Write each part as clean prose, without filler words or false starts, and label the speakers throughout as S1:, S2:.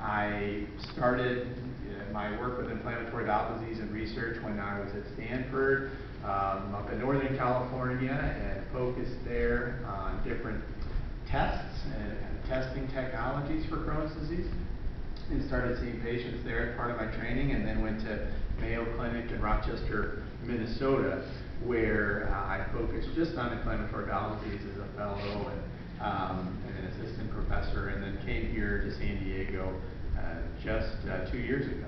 S1: I started my work with inflammatory bowel disease and research when I was at Stanford up in Northern California, and focused there on different tests and testing technologies for Crohn's disease, and started seeing patients there as part of my training, and then went to Mayo Clinic in Rochester, Minnesota, where I focused just on inflammatory bowel disease as a fellow and an assistant professor, and then came here to San Diego just 2 years ago.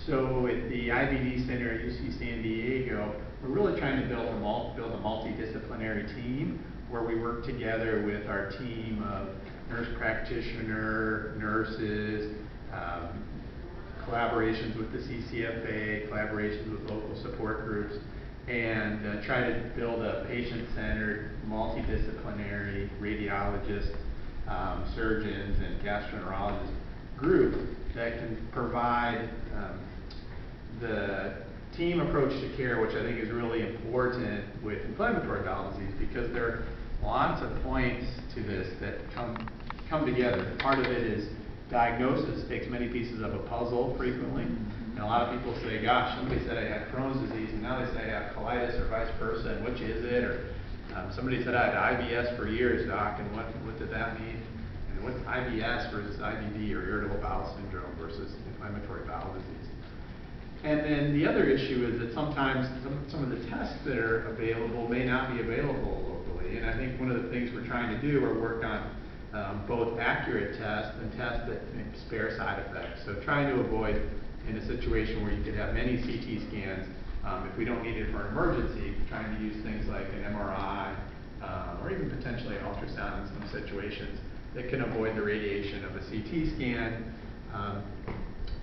S1: So at the IBD Center at UC San Diego, we're really trying to build a multidisciplinary team where we work together with our team of nurse practitioner, nurses, collaborations with the CCFA, collaborations with local support groups, and try to build a patient-centered, multidisciplinary radiologists, surgeons, and gastroenterologists group that can provide the team approach to care, which I think is really important with inflammatory bowel disease, because there are lots of points to this that come together. Part of it is diagnosis takes many pieces of a puzzle frequently. And a lot of people say, gosh, somebody said I had Crohn's disease, and now they say I have colitis, or vice versa, and which is it? Or somebody said I had IBS for years, doc, and what did that mean? And what's IBS versus IBD, or irritable bowel syndrome, versus inflammatory bowel disease? And then the other issue is that sometimes some of the tests that are available may not be available locally. And I think one of the things we're trying to do are work on both accurate tests and tests that spare side effects. So trying to avoid, in a situation where you could have many CT scans, if we don't need it for an emergency, trying to use things like an MRI or even potentially an ultrasound in some situations that can avoid the radiation of a CT scan.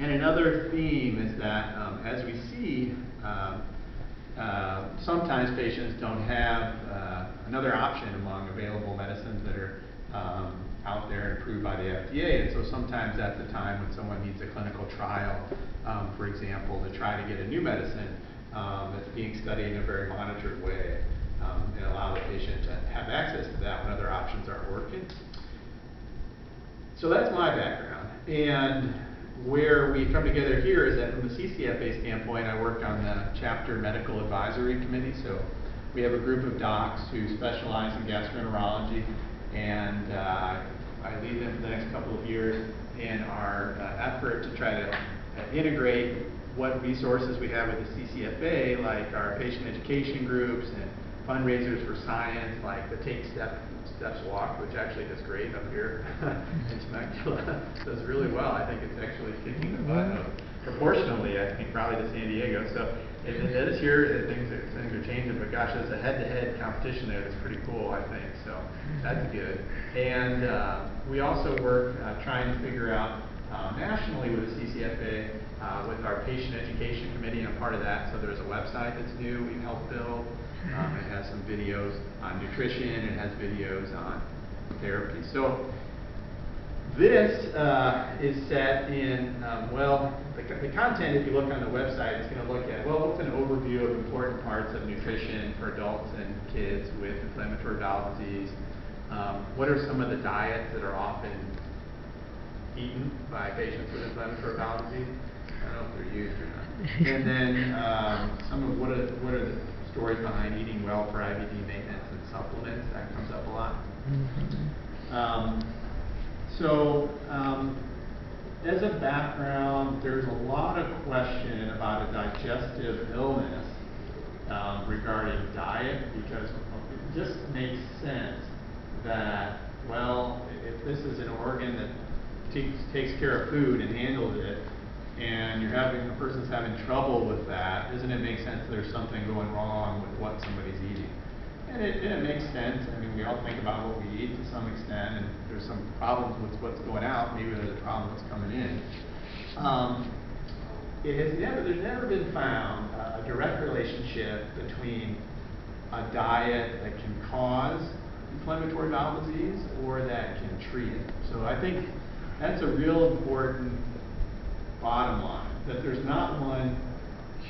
S1: And another theme is that as we see, sometimes patients don't have another option among available medicines that are out there and approved by the FDA, and so sometimes that's the time when someone needs a clinical trial, for example, to try to get a new medicine that's being studied in a very monitored way, and allow the patient to have access to that when other options aren't working. So that's my background, and where we come together here is that from the CCFA standpoint, I work on the chapter medical advisory committee. So we have a group of docs who specialize in gastroenterology, and I lead them for the next couple of years in our effort to try to integrate what resources we have with the CCFA, like our patient education groups and fundraisers for science, like the Take Steps Walk, which actually does great up here in Temecula. Does really well. I think it's actually kicking the butt of, proportionally, I think, probably to San Diego. So it is here, things are changing, but gosh, there's a head-to-head competition there that's pretty cool, I think. So that's good. And we also work trying to figure out nationally with the CCFA, with our patient education committee. I'm part of that. So there's a website that's new we've helped build. It has some videos on nutrition, it has videos on therapy. So this is set in, the content, if you look on the website, is going to look at, well, what's an overview of important parts of nutrition for adults and kids with inflammatory bowel disease? What are some of the diets that are often eaten by patients with inflammatory bowel disease? I don't know if they're used or not. And then some of what are the stories behind eating well for IBD maintenance and supplements. That comes up a lot. As a background, there's a lot of question about a digestive illness regarding diet, because it just makes sense that, well, if this is an organ that takes care of food and handles it, and a person's having trouble with that, doesn't it make sense there's something going wrong with what somebody's eating? And it makes sense. I mean, we all think about what we eat to some extent, and there's some problems with what's going out. Maybe there's a problem with what's coming in. There's never been found a direct relationship between a diet that can cause inflammatory bowel disease or that can treat it. So I think that's a real important bottom line, that there's not one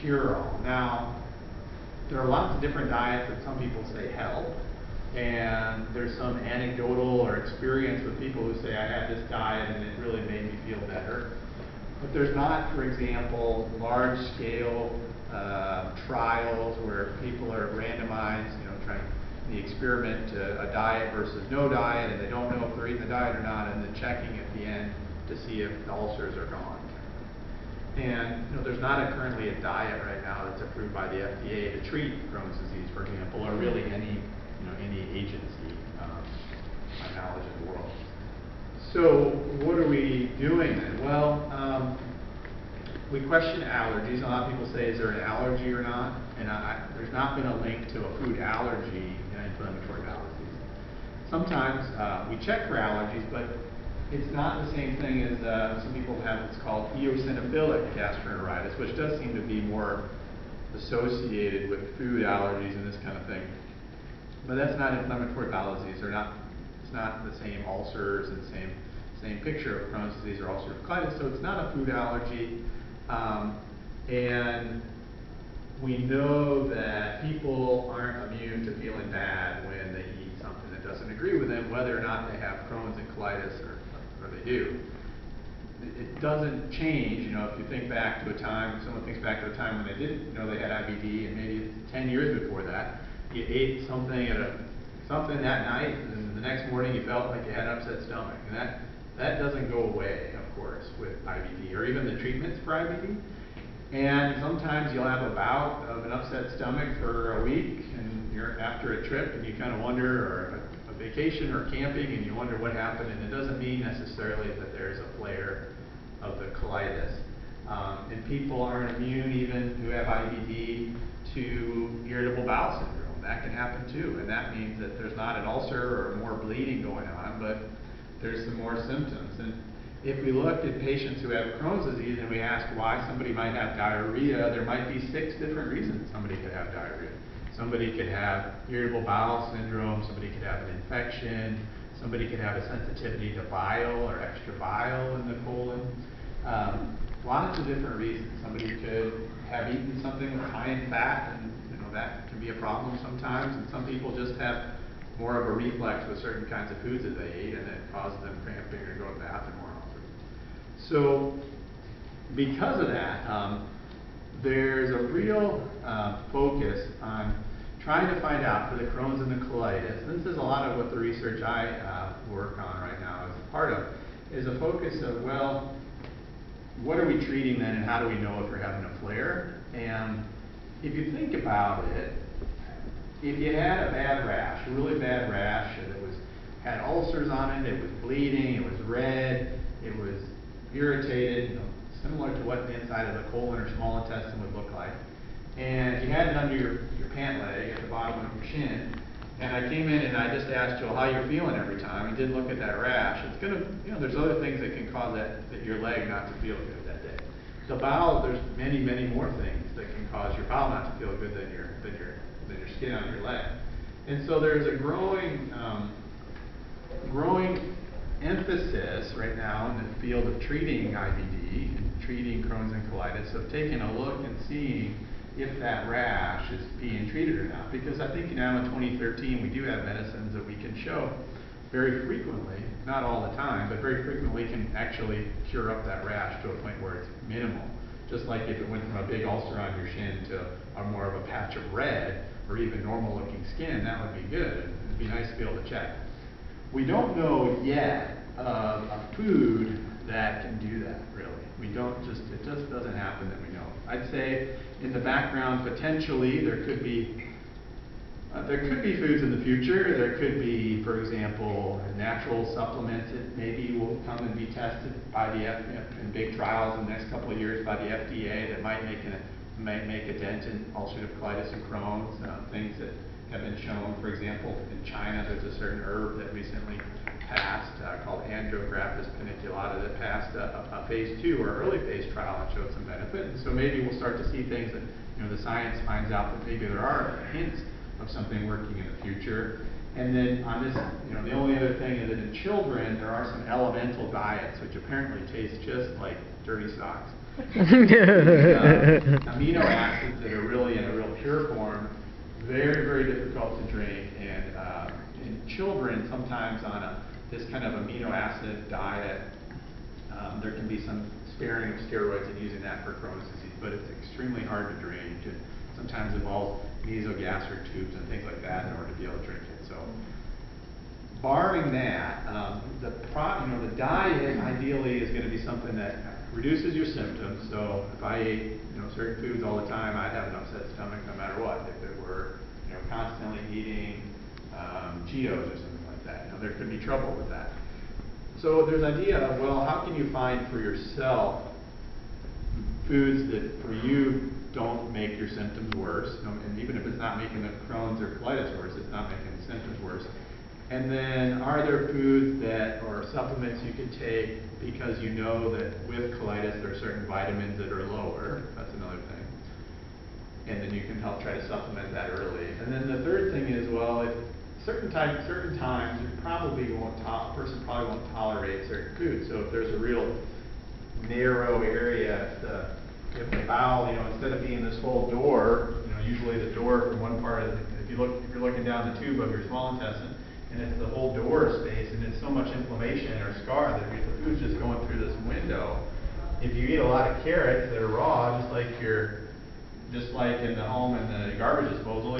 S1: cure-all. Now, there are lots of different diets that some people say help, and there's some anecdotal or experience with people who say, I had this diet and it really made me feel better. But there's not, for example, large-scale trials where people are randomized, trying the experiment to a diet versus no diet, and they don't know if they're eating the diet or not, and then checking at the end to see if the ulcers are gone. And there's not currently a diet right now that's approved by the FDA to treat Crohn's disease, for example, or really any agency, my knowledge in the world. So what are we doing then? Well, we question allergies. A lot of people say, is there an allergy or not? And there's not been a link to a food allergy in inflammatory bowel disease. Sometimes we check for allergies, but it's not the same thing as some people have what's called eosinophilic gastroenteritis, which does seem to be more associated with food allergies and this kind of thing. But that's not inflammatory bowel disease. It's not the same ulcers and same picture of Crohn's disease or ulcerative colitis, so it's not a food allergy. And we know that people aren't immune to feeling bad when they eat something that doesn't agree with them, whether or not they have Crohn's and colitis or they do. It doesn't change, if you think back to a time, someone thinks back to a time when they didn't know they had IBD, and maybe 10 years before that, you ate something that night, and the next morning you felt like you had an upset stomach. And that doesn't go away, of course, with IBD, or even the treatments for IBD. And sometimes you'll have a bout of an upset stomach for a week, and you're after a trip, and you kind of wonder, or a vacation or camping, and you wonder what happened. And it doesn't mean necessarily that there's a flare of the colitis. And people aren't immune, even who have IBD, to irritable bowel syndrome. That can happen too, and that means that there's not an ulcer or more bleeding going on, but there's some more symptoms. And if we looked at patients who have Crohn's disease and we asked why somebody might have diarrhea, there might be 6 different reasons somebody could have diarrhea. Somebody could have irritable bowel syndrome, somebody could have an infection, somebody could have a sensitivity to bile or extra bile in the colon. Lots of different reasons. Somebody could have eaten something with high in fat, and that can be a problem sometimes. And some people just have more of a reflex with certain kinds of foods that they eat, and it causes them cramping or to go to the bathroom more often. So because of that, there's a real focus on trying to find out for the Crohn's and the colitis. And this is a lot of what the research I work on right now is a part of, is a focus of, well, what are we treating then, and how do we know if you're having a flare? And if you think about it, if you had a bad rash, a really bad rash, and it had ulcers on it, it was bleeding, it was red, it was irritated, similar to what the inside of the colon or small intestine would look like, and you had it under your pant leg at the bottom of your shin, and I came in and I just asked you how you're feeling every time, and didn't look at that rash, it's going to, there's other things that can cause that your leg not to feel good that day. The bowel, there's many, many more things that can cause your bowel not to feel good than your skin on your leg. And so there's a growing emphasis right now in the field of treating IBD and treating Crohn's and colitis, of taking a look and seeing if that rash is being treated or not. Because I think now in 2013 we do have medicines that we can show very frequently, not all the time, but very frequently can actually cure up that rash to a point where it's minimal. Just like if it went from a big ulcer on your shin to more of a patch of red, or even normal looking skin, that would be good. It'd be nice to be able to check. We don't know yet of a food that can do that, really. It just doesn't happen that we know. I'd say in the background, potentially, there could be foods in the future. There could be, for example, natural supplements that maybe will come and be tested by in big trials in the next couple of years by the FDA that might make a dent in ulcerative colitis and Crohn's. Things that have been shown, for example, in China, there's a certain herb that recently passed called Andrographis paniculata that passed a phase 2 or early phase trial and showed some benefit. And so maybe we'll start to see things that the science finds out that maybe there are hints of something working in the future. And then on this, the only other thing is that in children there are some elemental diets which apparently taste just like dirty socks. Amino acids that are really in a real pure form, very, very difficult to drink, and in children sometimes on this kind of amino acid diet, There can be some sparing of steroids and using that for Crohn's disease, but it's extremely hard to drain. It sometimes involves nasogastric tubes and things like that in order to be able to drink it. So, barring that, the diet ideally is going to be something that reduces your symptoms. So, if I ate certain foods all the time, I'd have an upset stomach no matter what. If it were constantly eating Cheetos or something like that, there could be trouble with that. So there's an idea of, well, how can you find for yourself foods that for you don't make your symptoms worse, and even if it's not making the Crohn's or colitis worse, it's not making the symptoms worse. And then are there foods that or supplements you can take because you know that with colitis there are certain vitamins that are lower? That's another thing. And then you can help try to supplement that early. And then the third thing is, well, if certain times you probably a person probably won't tolerate certain foods. So if there's a real narrow area, if the bowel, instead of being this whole door, usually the door from one part of if you're looking down the tube of your small intestine, and it's the whole door space, and it's so much inflammation or scar that if the food's just going through this window, if you eat a lot of carrots that are raw, just like in the home and the garbage disposal,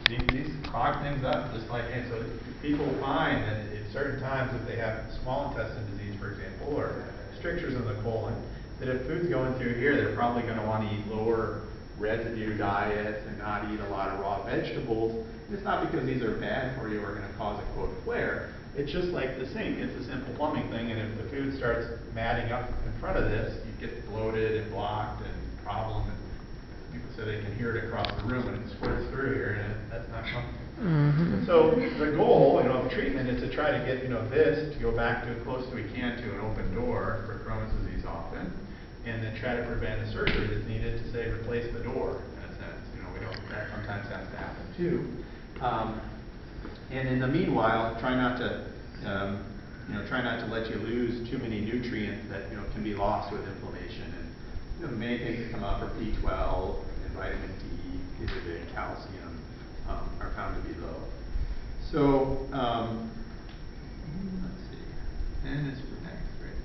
S1: these clog things up. And so people find that at certain times, if they have small intestine disease, for example, or strictures in the colon, that if food's going through here, they're probably going to want to eat lower residue diets and not eat a lot of raw vegetables. And it's not because these are bad for you or going to cause a quote flare. It's just like the sink. It's a simple plumbing thing, and if the food starts matting up in front of this, you get bloated and blocked and problem. And people say they can hear it across the room when it squirts through here, and that's not comfortable.
S2: Mm-hmm.
S1: So the goal, of treatment is to try to get, this to go back to as close as we can to an open door for Crohn's disease often, and then try to prevent a surgery that's needed to say replace the door in a sense. That sometimes has to happen too. And in the meanwhile, try not to let you lose too many nutrients that can be lost with inflammation. And the main things that come up are B12 and vitamin D, vitamin calcium are found to be low. So let's see, and it's for next, right?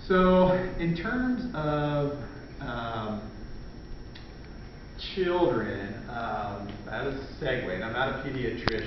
S1: So in terms of children, that is a segue, and I'm not a pediatrician.